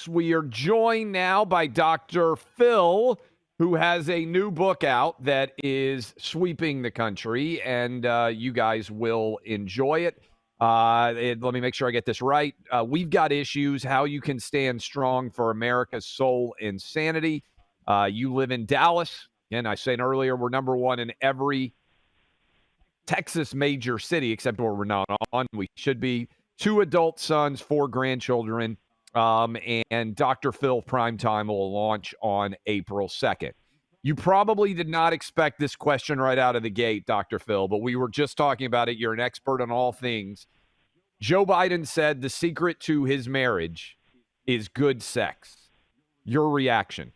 We are joined now by Dr. Phil, who has a new book out that is sweeping the country, and you guys will enjoy it. Let me make sure I get this right. We've Got Issues, How You Can Stand Strong for America's Soul and Sanity. You live in Dallas. And I said earlier, we're number one in every Texas major city, except where we're not on. We should be. 2 adult sons, 4 grandchildren. And Dr. Phil Primetime will launch on April 2nd. You probably did not expect this question right out of the gate, Dr. Phil, but we were just talking about it. You're an expert on all things. Joe Biden said the secret to his marriage is good sex. Your reaction?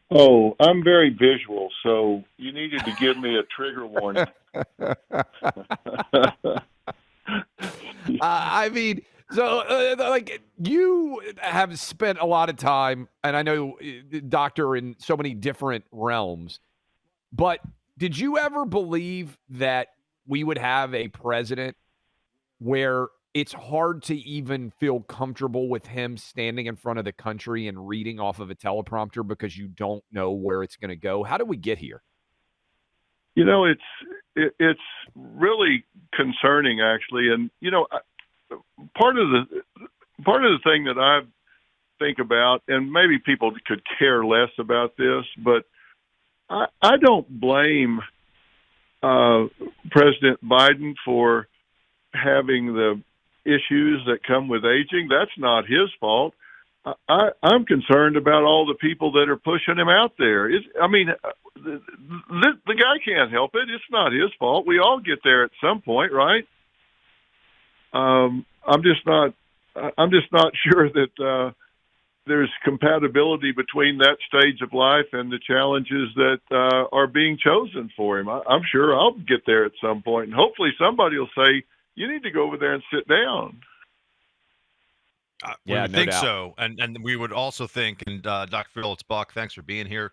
Oh, I'm very visual, so you needed to give me a trigger warning. I mean, so like you have spent a lot of time, and I know, doctor, in so many different realms, but did you ever believe that we would have a president where it's hard to even feel comfortable with him standing in front of the country and reading off of a teleprompter because you don't know where it's going to go? How did we get here? You know, it's really concerning, actually, and part of the thing that I think about, and maybe people could care less about this, but I don't blame President Biden for having the issues that come with aging. That's not his fault. I'm concerned about all the people that are pushing him out there. The guy can't help it. It's not his fault. We all get there at some point, right? I'm just not sure that there's compatibility between that stage of life and the challenges that are being chosen for him. I'm sure I'll get there at some point, and hopefully somebody will say, you need to go over there and sit down. We would think so, and we would also think, and Dr. Phil, it's Buck, thanks for being here,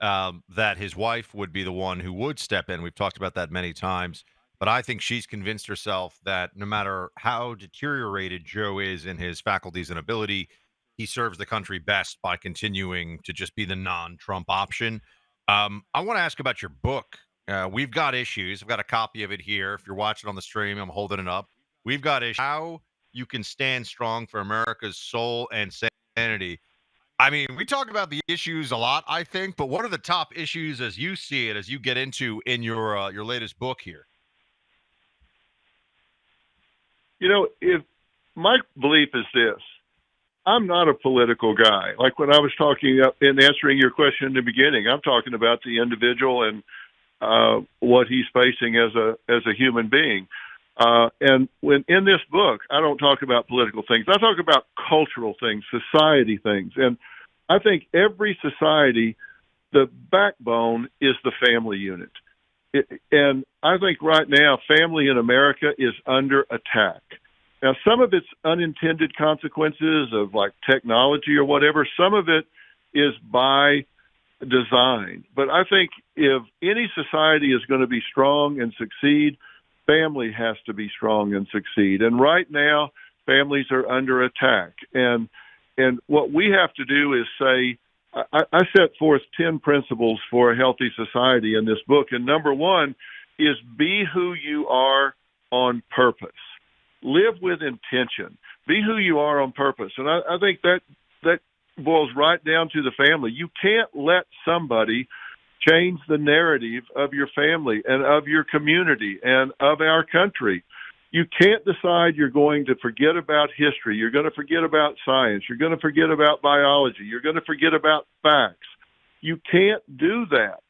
that his wife would be the one who would step in. We've talked about that many times, but I think she's convinced herself that no matter how deteriorated Joe is in his faculties and ability, he serves the country best by continuing to just be the non-Trump option. I want to ask about your book. We've Got Issues. I've got a copy of it here. If you're watching on the stream, I'm holding it up. We've Got Issues. How You Can Stand Strong for America's Soul and Sanity. I mean, we talk about the issues a lot, I think, but what are the top issues as you see it, as you get into in your latest book here? If my belief is this, I'm not a political guy. Like when I was talking in answering your question in the beginning, I'm talking about the individual and what he's facing as a human being. And when in this book, I don't talk about political things. I talk about cultural things, society things. And I think every society, the backbone is the family unit. And I think right now, family in America is under attack. Now, some of it's unintended consequences of like technology or whatever. Some of it is by design. But I think if any society is going to be strong and succeed, family has to be strong and succeed. And right now, families are under attack. And what we have to do is say, I set forth 10 principles for a healthy society in this book. And number one is be who you are on purpose. Live with intention. Be who you are on purpose. And I think that boils right down to the family. You can't let somebody change the narrative of your family and of your community and of our country. You can't decide you're going to forget about history. You're going to forget about science. You're going to forget about biology. You're going to forget about facts. You can't do that.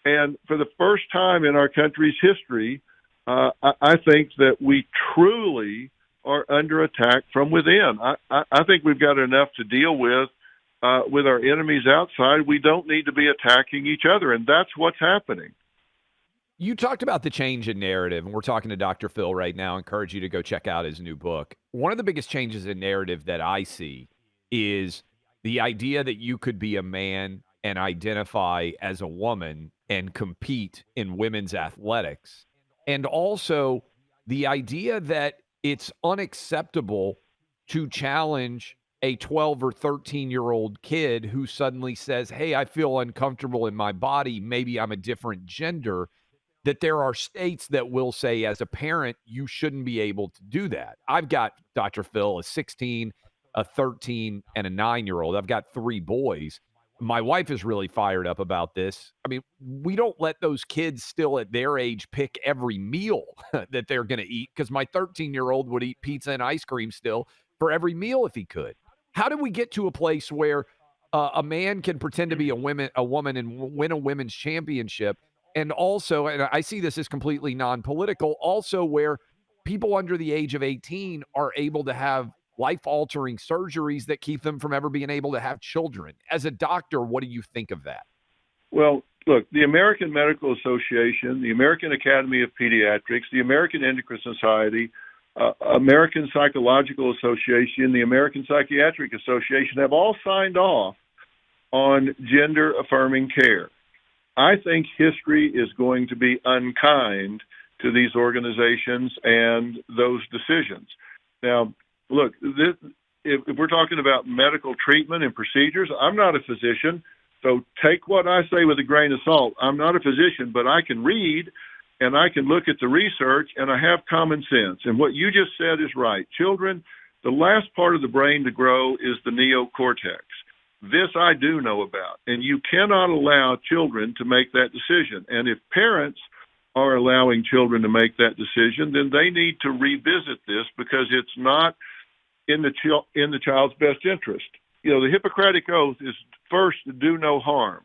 And for the first time in our country's history, I think that we truly are under attack from within. I think we've got enough to deal with our enemies outside. We don't need to be attacking each other, and that's what's happening. You talked about the change in narrative, and we're talking to Dr. Phil right now. I encourage you to go check out his new book. One of the biggest changes in narrative that I see is the idea that you could be a man and identify as a woman and compete in women's athletics. And also the idea that it's unacceptable to challenge a 12 or 13-year-old kid who suddenly says, "Hey, I feel uncomfortable in my body. Maybe I'm a different gender," that there are states that will say, as a parent, you shouldn't be able to do that. I've got, Dr. Phil, a 16, a 13, and a 9-year-old. I've got 3 boys. My wife is really fired up about this. I mean, we don't let those kids still at their age pick every meal that they're going to eat, because my 13-year-old would eat pizza and ice cream still for every meal if he could. How do we get to a place where a man can pretend to be a woman and win a women's championship? And also, and I see this as completely non-political, also where people under the age of 18 are able to have life-altering surgeries that keep them from ever being able to have children. As a doctor, what do you think of that? Well, look, the American Medical Association, the American Academy of Pediatrics, the American Endocrine Society, American Psychological Association, the American Psychiatric Association have all signed off on gender-affirming care. I think history is going to be unkind to these organizations and those decisions. Now, look, if we're talking about medical treatment and procedures, I'm not a physician, so take what I say with a grain of salt. I'm not a physician, but I can read and I can look at the research, and I have common sense. And what you just said is right. Children, the last part of the brain to grow is the neocortex. This I do know about, and you cannot allow children to make that decision. And if parents are allowing children to make that decision, then they need to revisit this, because it's not in the child's best interest. You know, the Hippocratic Oath is first to do no harm,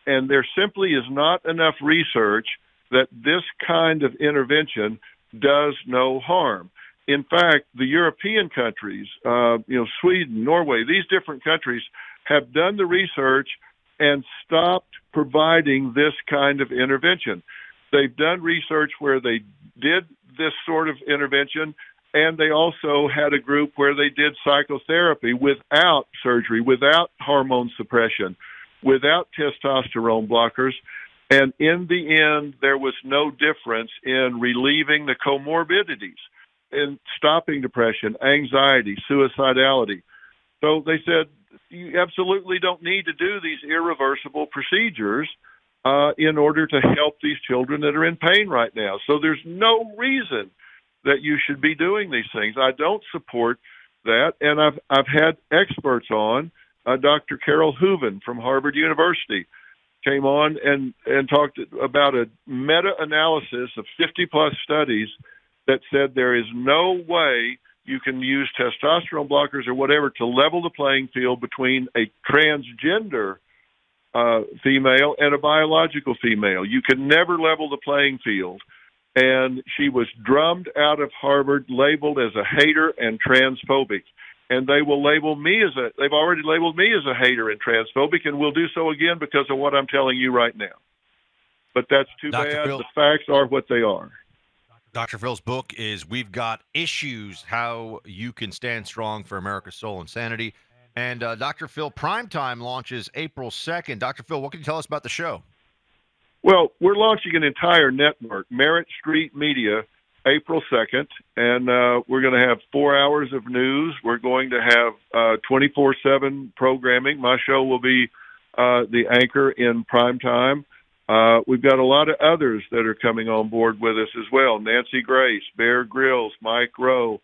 and there simply is not enough research that this kind of intervention does no harm. In fact, the European countries, Sweden, Norway, these different countries have done the research and stopped providing this kind of intervention. They've done research where they did this sort of intervention, and they also had a group where they did psychotherapy without surgery, without hormone suppression, without testosterone blockers. And in the end, there was no difference in relieving the comorbidities, in stopping depression, anxiety, suicidality. So they said, you absolutely don't need to do these irreversible procedures in order to help these children that are in pain right now. So there's no reason that you should be doing these things. I don't support that, and I've had experts on. Dr. Carol Hooven from Harvard University came on and talked about a meta-analysis of 50-plus studies that said there is no way you can use testosterone blockers or whatever to level the playing field between a transgender female and a biological female. You can never level the playing field. And she was drummed out of Harvard, labeled as a hater and transphobic. And they've already labeled me as a hater and transphobic, and will do so again because of what I'm telling you right now. But that's too bad. Phil, the facts are what they are. Dr. Phil's book is We've Got Issues, How You Can Stand Strong for America's Soul and Sanity. And Dr. Phil, Primetime launches April 2nd. Dr. Phil, what can you tell us about the show? Well, we're launching an entire network, Merritt Street Media, April 2nd, and we're going to have 4 hours of news. We're going to have 24/7 programming. My show will be the anchor in prime time. We've got a lot of others that are coming on board with us as well. Nancy Grace, Bear Grylls, Mike Rowe,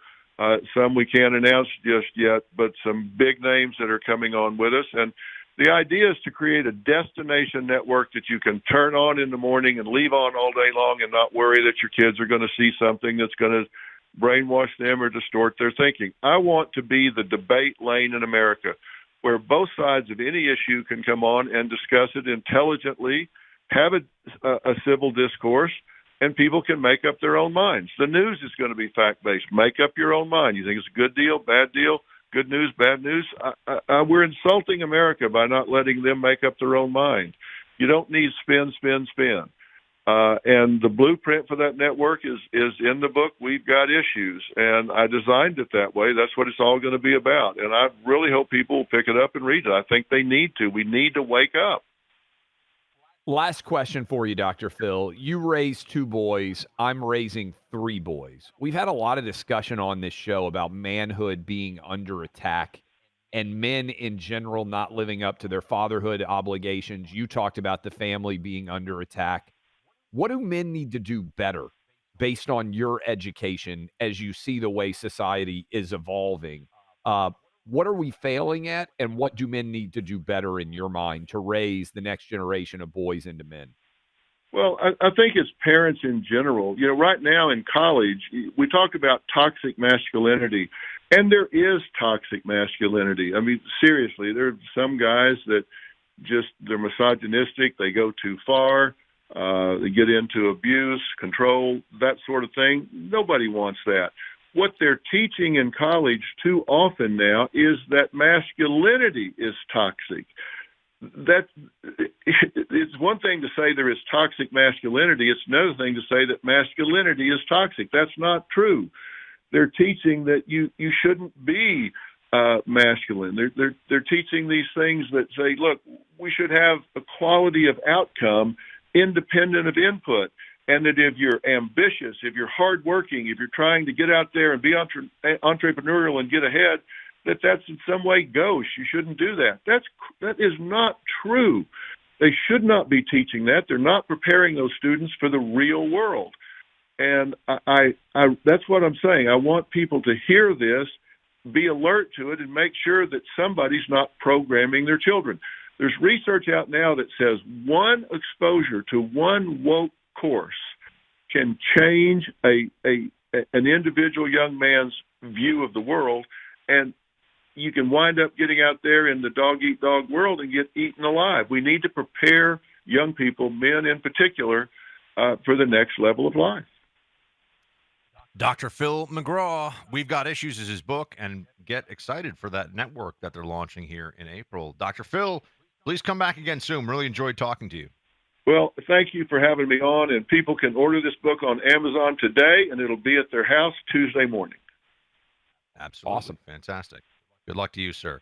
some we can't announce just yet, but some big names that are coming on with us. And the idea is to create a destination network that you can turn on in the morning and leave on all day long and not worry that your kids are going to see something that's going to brainwash them or distort their thinking. I want to be the debate lane in America where both sides of any issue can come on and discuss it intelligently, have a civil discourse, and people can make up their own minds. The news is going to be fact-based. Make up your own mind. You think it's a good deal, bad deal, good news, bad news? We're insulting America by not letting them make up their own mind. You don't need spin, spin, spin. And the blueprint for that network is in the book, We've Got Issues. And I designed it that way. That's what it's all going to be about. And I really hope people will pick it up and read it. I think they need to. We need to wake up. Last question for you, Dr. Phil. You raised 2 boys. I'm raising 3 boys. We've had a lot of discussion on this show about manhood being under attack. and men in general not living up to their fatherhood obligations. You talked about the family being under attack. What do men need to do better based on your education as you see the way society is evolving? Uh, what are we failing at, and what do men need to do better in your mind to raise the next generation of boys into men? Well, I think it's parents in general. You know, right now in college, we talk about toxic masculinity, and there is toxic masculinity. I mean, seriously, there are some guys that they're misogynistic. They go too far. They get into abuse, control, that sort of thing. Nobody wants that. What they're teaching in college too often now is that masculinity is toxic. That it's one thing to say there is toxic masculinity. It's another thing to say that masculinity is toxic. That's not true. They're teaching that you shouldn't be masculine. They're teaching these things that say, look, we should have a quality of outcome independent of input, and that if you're ambitious, if you're hardworking, if you're trying to get out there and be entrepreneurial and get ahead, that's in some way gauche. You shouldn't do that. That is not true. They should not be teaching that. They're not preparing those students for the real world. And I that's what I'm saying. I want people to hear this, be alert to it, and make sure that somebody's not programming their children. There's research out now that says one exposure to one woke course can change an individual young man's view of the world, and you can wind up getting out there in the dog-eat-dog world and get eaten alive. We need to prepare young people, men in particular, for the next level of life. Dr. Phil McGraw, We've Got Issues is his book, and get excited for that network that they're launching here in April. Dr. Phil, please come back again soon. Really enjoyed talking to you. Well, thank you for having me on, and people can order this book on Amazon today, and it'll be at their house Tuesday morning. Absolutely. Awesome. Fantastic. Good luck to you, sir.